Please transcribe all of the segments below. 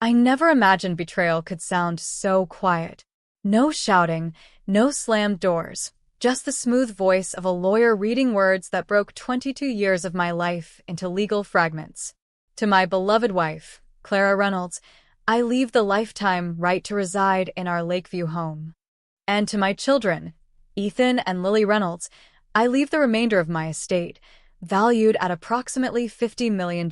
I never imagined betrayal could sound so quiet. No shouting, no slammed doors, just the smooth voice of a lawyer reading words that broke 22 years of my life into legal fragments. To my beloved wife, Clara Reynolds, I leave the lifetime right to reside in our Lakeview home. And to my children, Ethan and Lily Reynolds, I leave the remainder of my estate, valued at approximately $50 million.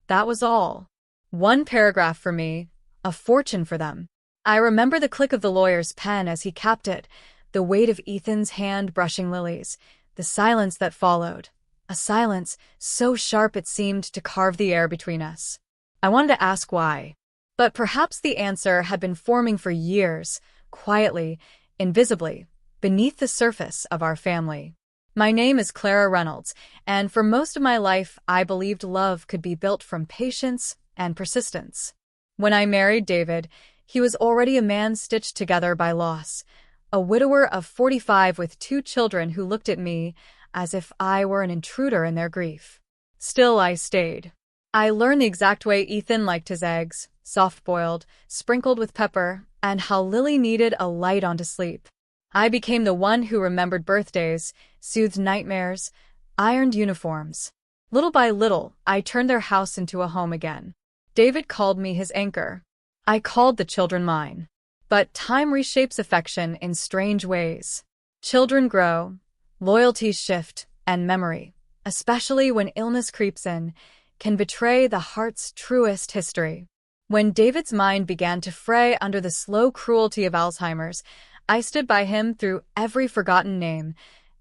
That was all. One paragraph for me, a fortune for them. I remember the click of the lawyer's pen as he capped it, the weight of Ethan's hand brushing Lily's, the silence that followed. A silence so sharp it seemed to carve the air between us. I wanted to ask why. But perhaps the answer had been forming for years, quietly, invisibly, beneath the surface of our family. My name is Clara Reynolds, and for most of my life I believed love could be built from patience and persistence. When I married David, he was already a man stitched together by loss, a widower of 45 with 2 children who looked at me as if I were an intruder in their grief. Still, I stayed. I learned the exact way Ethan liked his eggs, soft-boiled, sprinkled with pepper, and how Lily needed a light on to sleep. I became the one who remembered birthdays, soothed nightmares, ironed uniforms. Little by little, I turned their house into a home again. David called me his anchor. I called the children mine. But time reshapes affection in strange ways. Children grow, loyalties shift, and memory, especially when illness creeps in, can betray the heart's truest history. When David's mind began to fray under the slow cruelty of Alzheimer's, I stood by him through every forgotten name,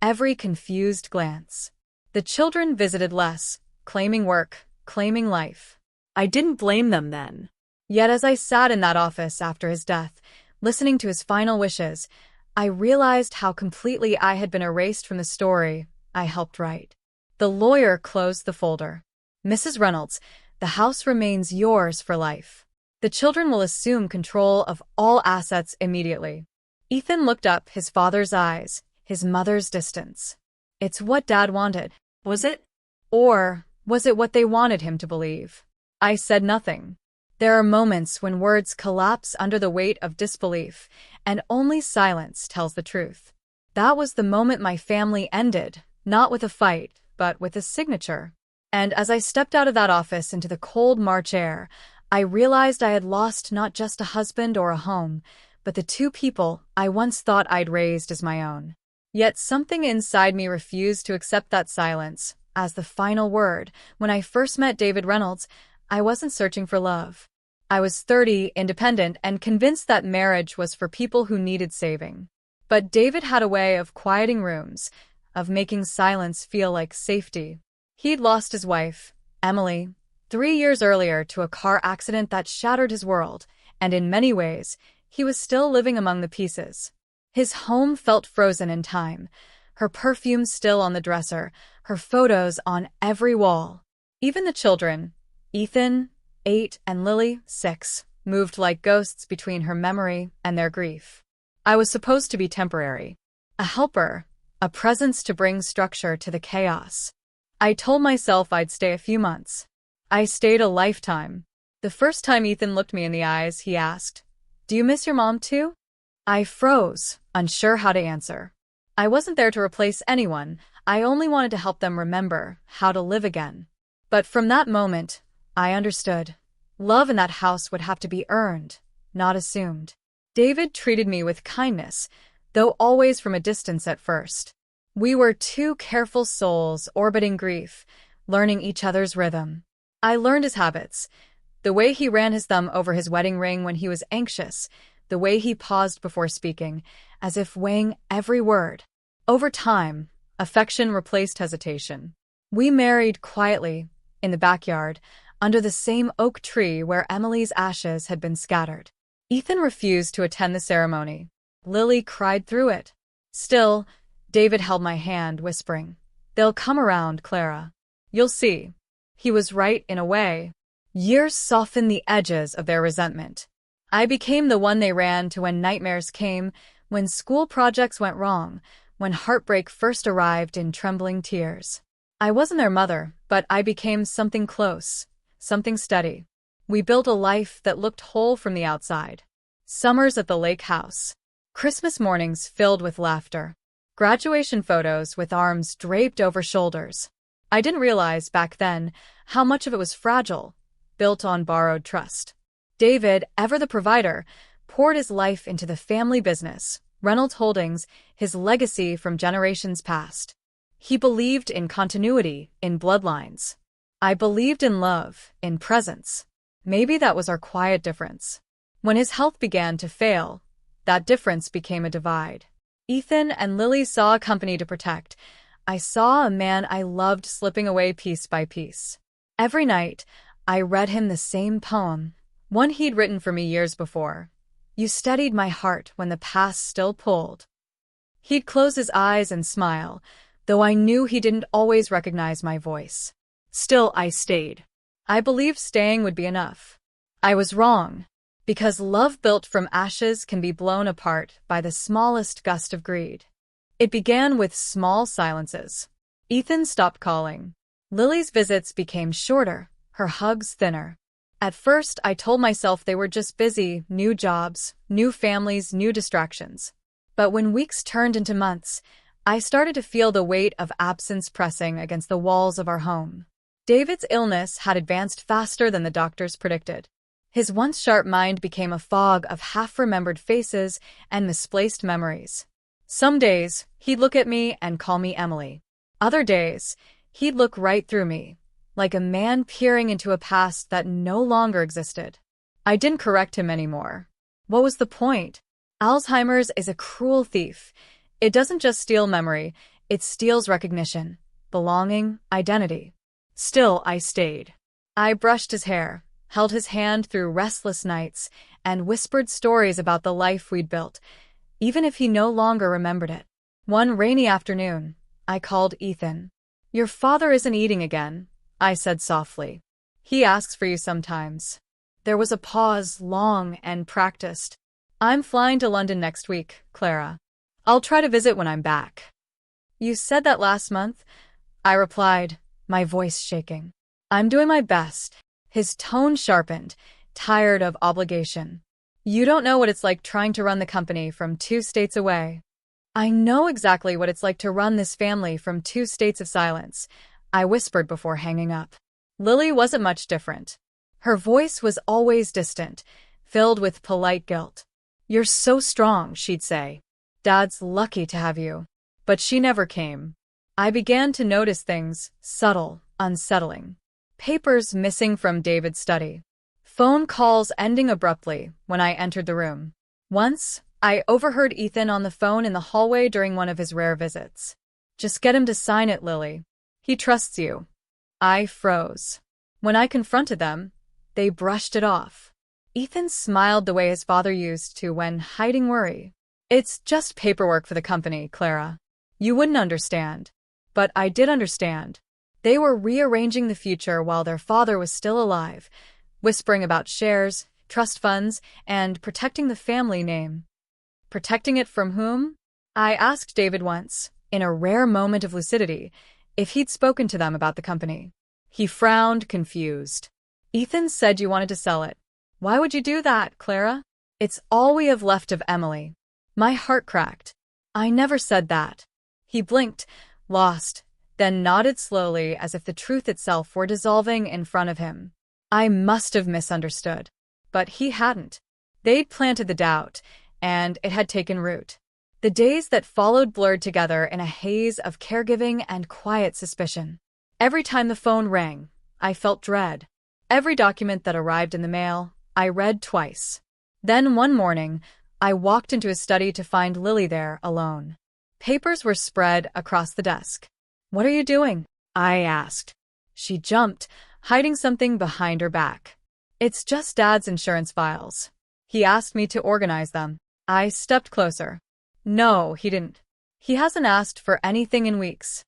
every confused glance. The children visited less, claiming work, claiming life. I didn't blame them then. Yet as I sat in that office after his death, listening to his final wishes, I realized how completely I had been erased from the story I helped write. The lawyer closed the folder. Mrs. Reynolds, the house remains yours for life. The children will assume control of all assets immediately. Ethan looked up, his father's eyes, his mother's distance. It's what Dad wanted, was it? Or was it what they wanted him to believe? I said nothing. There are moments when words collapse under the weight of disbelief, and only silence tells the truth. That was the moment my family ended, not with a fight, but with a signature. And as I stepped out of that office into the cold March air, I realized I had lost not just a husband or a home, but the 2 people I once thought I'd raised as my own. Yet something inside me refused to accept that silence as the final word. When I first met David Reynolds, I wasn't searching for love. I was 30, independent, and convinced that marriage was for people who needed saving. But David had a way of quieting rooms, of making silence feel like safety. He'd lost his wife, Emily, 3 years earlier to a car accident that shattered his world, and in many ways, he was still living among the pieces. His home felt frozen in time, her perfume still on the dresser, her photos on every wall. Even the children, Ethan, 8, and Lily, 6, moved like ghosts between her memory and their grief. I was supposed to be temporary, a helper, a presence to bring structure to the chaos. I told myself I'd stay a few months. I stayed a lifetime. The first time Ethan looked me in the eyes, he asked, "Do you miss your mom too?" I froze, unsure how to answer. I wasn't there to replace anyone, I only wanted to help them remember how to live again. But from that moment, I understood. Love in that house would have to be earned, not assumed. David treated me with kindness, though always from a distance at first. We were 2 careful souls orbiting grief, learning each other's rhythm. I learned his habits, the way he ran his thumb over his wedding ring when he was anxious, the way he paused before speaking, as if weighing every word. Over time, affection replaced hesitation. We married quietly, in the backyard, under the same oak tree where Emily's ashes had been scattered. Ethan refused to attend the ceremony. Lily cried through it. Still, David held my hand, whispering, "They'll come around, Clara. You'll see." He was right in a way. Years softened the edges of their resentment. I became the one they ran to when nightmares came, when school projects went wrong, when heartbreak first arrived in trembling tears. I wasn't their mother, but I became something close, something steady. We built a life that looked whole from the outside. Summers at the lake house. Christmas mornings filled with laughter. Graduation photos with arms draped over shoulders. I didn't realize back then how much of it was fragile, built on borrowed trust. David, ever the provider, poured his life into the family business, Reynolds Holdings, his legacy from generations past. He believed in continuity, in bloodlines. I believed in love, in presence. Maybe that was our quiet difference. When his health began to fail, that difference became a divide. Ethan and Lily saw a company to protect. I saw a man I loved slipping away piece by piece. Every night, I read him the same poem, one he'd written for me years before. You steadied my heart when the past still pulled. He'd close his eyes and smile, though I knew he didn't always recognize my voice. Still, I stayed. I believed staying would be enough. I was wrong, because love built from ashes can be blown apart by the smallest gust of greed. It began with small silences. Ethan stopped calling. Lily's visits became shorter, her hugs thinner. At first, I told myself they were just busy, new jobs, new families, new distractions. But when weeks turned into months, I started to feel the weight of absence pressing against the walls of our home. David's illness had advanced faster than the doctors predicted. His once sharp mind became a fog of half-remembered faces and misplaced memories. Some days, he'd look at me and call me Emily. Other days, he'd look right through me, like a man peering into a past that no longer existed. I didn't correct him anymore. What was the point? Alzheimer's is a cruel thief. It doesn't just steal memory, it steals recognition, belonging, identity. Still, I stayed. I brushed his hair, held his hand through restless nights, and whispered stories about the life we'd built, even if he no longer remembered it. One rainy afternoon, I called Ethan. Your father isn't eating again, I said softly. He asks for you sometimes. There was a pause, long and practiced. I'm flying to London next week, Clara. I'll try to visit when I'm back. You said that last month? I replied, my voice shaking. I'm doing my best. His tone sharpened, tired of obligation. You don't know what it's like trying to run the company from 2 states away. I know exactly what it's like to run this family from 2 states of silence, I whispered before hanging up. Lily wasn't much different. Her voice was always distant, filled with polite guilt. You're so strong, she'd say. Dad's lucky to have you. But she never came. I began to notice things, subtle, unsettling. Papers missing from David's study. Phone calls ending abruptly when I entered the room. Once, I overheard Ethan on the phone in the hallway during one of his rare visits. Just get him to sign it, Lily. He trusts you. I froze. When I confronted them, they brushed it off. Ethan smiled the way his father used to when hiding worry. It's just paperwork for the company, Clara. You wouldn't understand. But I did understand. They were rearranging the future while their father was still alive, whispering about shares, trust funds, and protecting the family name. Protecting it from whom? I asked David once, in a rare moment of lucidity, if he'd spoken to them about the company. He frowned, confused. Ethan said you wanted to sell it. Why would you do that, Clara? It's all we have left of Emily. My heart cracked. I never said that. He blinked, lost, then nodded slowly as if the truth itself were dissolving in front of him. I must have misunderstood. But he hadn't. They'd planted the doubt, and it had taken root. The days that followed blurred together in a haze of caregiving and quiet suspicion. Every time the phone rang, I felt dread. Every document that arrived in the mail, I read twice. Then one morning, I walked into his study to find Lily there, alone. Papers were spread across the desk. What are you doing? I asked. She jumped, hiding something behind her back. It's just Dad's insurance files. He asked me to organize them. I stepped closer. No, he didn't. He hasn't asked for anything in weeks.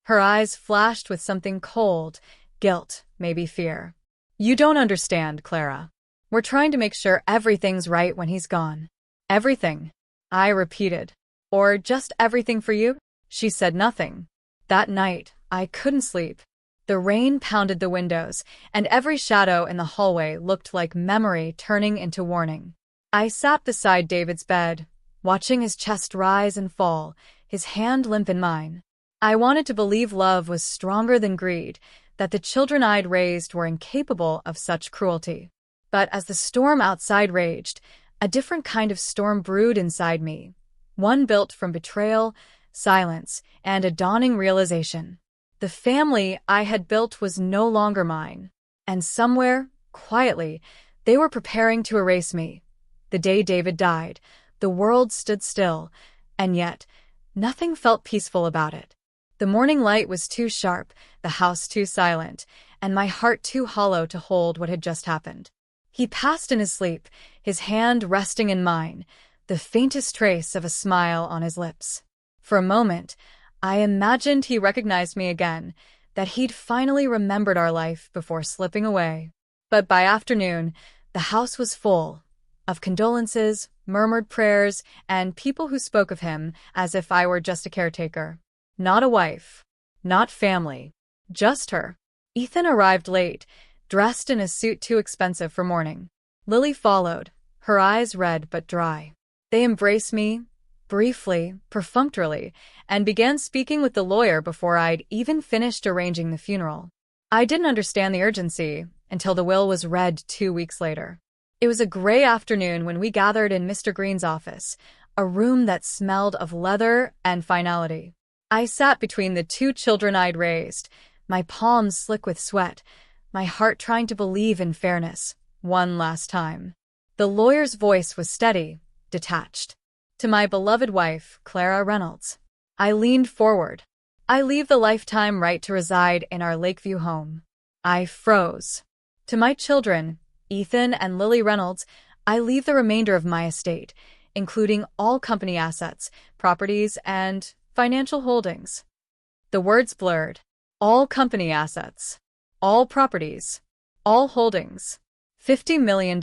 Her eyes flashed with something cold, guilt, maybe fear. You don't understand, Clara. We're trying to make sure everything's right when he's gone. Everything, I repeated. Or just everything for you? She said nothing. That night, I couldn't sleep. The rain pounded the windows, and every shadow in the hallway looked like memory turning into warning. I sat beside David's bed, watching his chest rise and fall, his hand limp in mine. I wanted to believe love was stronger than greed, that the children I'd raised were incapable of such cruelty. But as the storm outside raged, a different kind of storm brewed inside me, one built from betrayal, silence, and a dawning realization. The family I had built was no longer mine, and somewhere, quietly, they were preparing to erase me. The day David died, the world stood still, and yet, nothing felt peaceful about it. The morning light was too sharp, the house too silent, and my heart too hollow to hold what had just happened. He passed in his sleep, his hand resting in mine, the faintest trace of a smile on his lips. For a moment, I imagined he recognized me again, that he'd finally remembered our life before slipping away. But by afternoon, the house was full of condolences, murmured prayers, and people who spoke of him as if I were just a caretaker. Not a wife, not family, just her. Ethan arrived late, dressed in a suit too expensive for mourning. Lily followed, her eyes red but dry. They embraced me, briefly, perfunctorily, and began speaking with the lawyer before I'd even finished arranging the funeral. I didn't understand the urgency until the will was read 2 weeks later. It was a gray afternoon when we gathered in Mr. Green's office, a room that smelled of leather and finality. I sat between the 2 children I'd raised, my palms slick with sweat, my heart trying to believe in fairness, one last time. The lawyer's voice was steady, detached. To my beloved wife, Clara Reynolds. I leaned forward. I leave the lifetime right to reside in our Lakeview home. I froze. To my children, Ethan and Lily Reynolds, I leave the remainder of my estate, including all company assets, properties, and financial holdings. The words blurred. All company assets. All properties. All holdings. $50 million.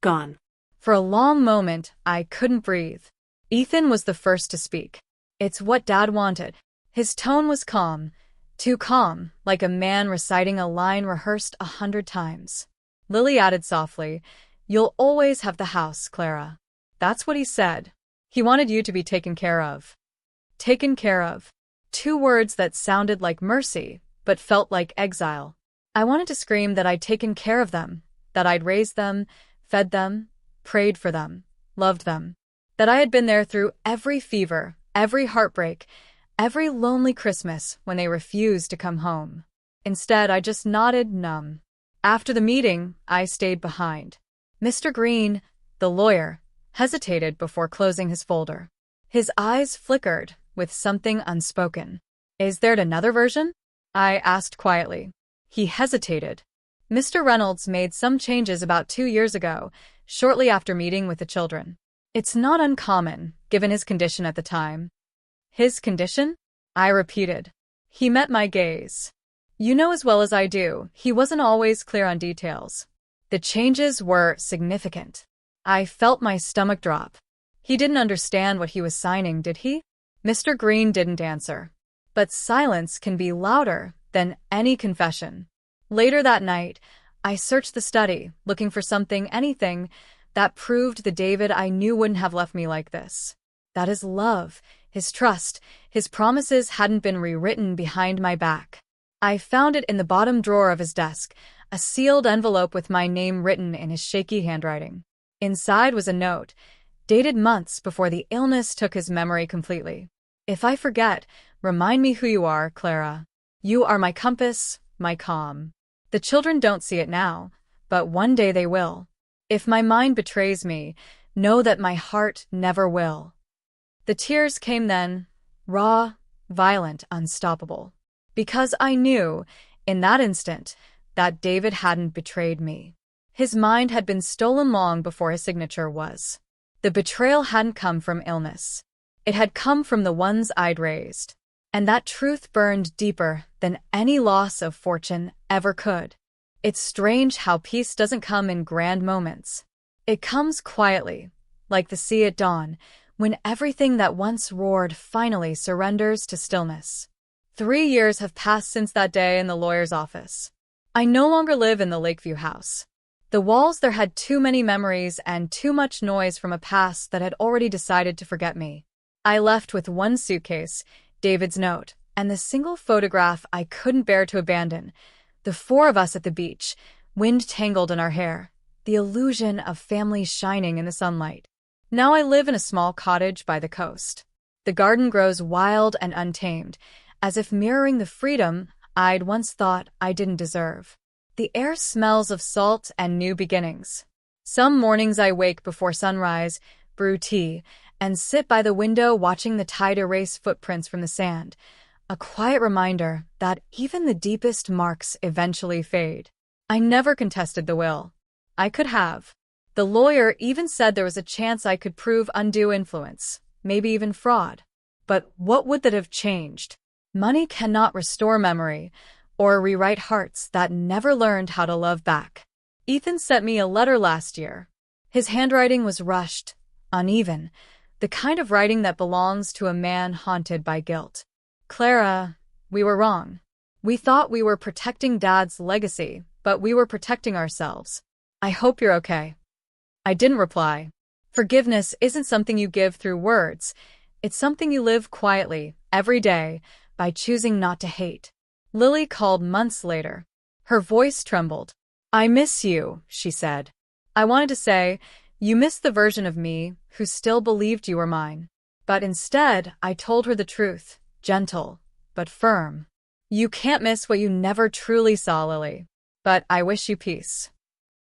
Gone. For a long moment, I couldn't breathe. Ethan was the first to speak. It's what Dad wanted. His tone was calm, too calm, like a man reciting a line rehearsed 100 times. Lily added softly, "You'll always have the house, Clara." That's what he said. He wanted you to be taken care of. Taken care of. 2 words that sounded like mercy, but felt like exile. I wanted to scream that I'd taken care of them, that I'd raised them, fed them, prayed for them, loved them, that I had been there through every fever, every heartbreak, every lonely Christmas when they refused to come home. Instead, I just nodded numb. After the meeting, I stayed behind. Mr. Green, the lawyer, hesitated before closing his folder. His eyes flickered with something unspoken. "Is there another version?" I asked quietly. He hesitated. "Mr. Reynolds made some changes about 2 years ago, shortly after meeting with the children. It's not uncommon, given his condition at the time." "His condition?" I repeated. He met my gaze. "You know as well as I do, he wasn't always clear on details. The changes were significant." I felt my stomach drop. He didn't understand what he was signing, did he? Mr. Green didn't answer. But silence can be louder than any confession. Later that night, I searched the study, looking for something, anything, that proved the David I knew wouldn't have left me like this. That his love, his trust, his promises hadn't been rewritten behind my back. I found it in the bottom drawer of his desk, a sealed envelope with my name written in his shaky handwriting. Inside was a note, dated months before the illness took his memory completely. "If I forget, remind me who you are, Clara. You are my compass, my calm. The children don't see it now, but one day they will. If my mind betrays me, know that my heart never will." The tears came then, raw, violent, unstoppable. Because I knew, in that instant, that David hadn't betrayed me. His mind had been stolen long before his signature was. The betrayal hadn't come from illness. It had come from the ones I'd raised. And that truth burned deeper than any loss of fortune ever could. It's strange how peace doesn't come in grand moments. It comes quietly, like the sea at dawn, when everything that once roared finally surrenders to stillness. 3 years have passed since that day in the lawyer's office. I no longer live in the Lakeview house. The walls there had too many memories and too much noise from a past that had already decided to forget me. I left with one suitcase, David's note, and the single photograph I couldn't bear to abandon. The four of us at the beach, wind tangled in our hair, the illusion of family shining in the sunlight. Now I live in a small cottage by the coast. The garden grows wild and untamed, as if mirroring the freedom I'd once thought I didn't deserve. The air smells of salt and new beginnings. Some mornings I wake before sunrise, brew tea, and sit by the window watching the tide erase footprints from the sand, a quiet reminder that even the deepest marks eventually fade. I never contested the will. I could have. The lawyer even said there was a chance I could prove undue influence, maybe even fraud. But what would that have changed? Money cannot restore memory or rewrite hearts that never learned how to love back. Ethan sent me a letter last year. His handwriting was rushed, uneven, the kind of writing that belongs to a man haunted by guilt. Clara, we were wrong. We thought we were protecting Dad's legacy, but we were protecting ourselves. I hope you're okay. I didn't reply. Forgiveness isn't something you give through words. It's something you live quietly, every day, by choosing not to hate. Lily called months later. Her voice trembled. I miss you, she said. I wanted to say, you miss the version of me who still believed you were mine. But instead, I told her the truth, gentle, but firm. You can't miss what you never truly saw, Lily. But I wish you peace.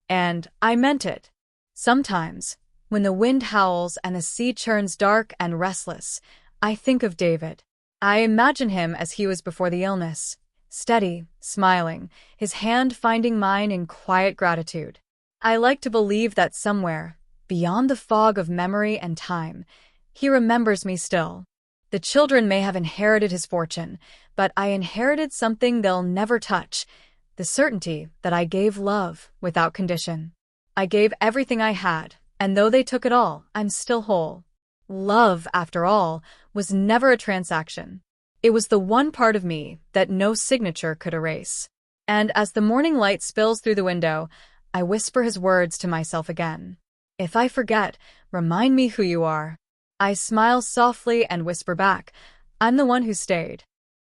And I meant it. Sometimes, when the wind howls and the sea churns dark and restless, I think of David. I imagine him as he was before the illness. Steady, smiling, his hand finding mine in quiet gratitude. I like to believe that somewhere, beyond the fog of memory and time, he remembers me still. The children may have inherited his fortune, but I inherited something they'll never touch, the certainty that I gave love without condition. I gave everything I had, and though they took it all, I'm still whole. Love, after all, was never a transaction. It was the one part of me that no signature could erase. And as the morning light spills through the window, I whisper his words to myself again. If I forget, remind me who you are. I smile softly and whisper back, I'm the one who stayed.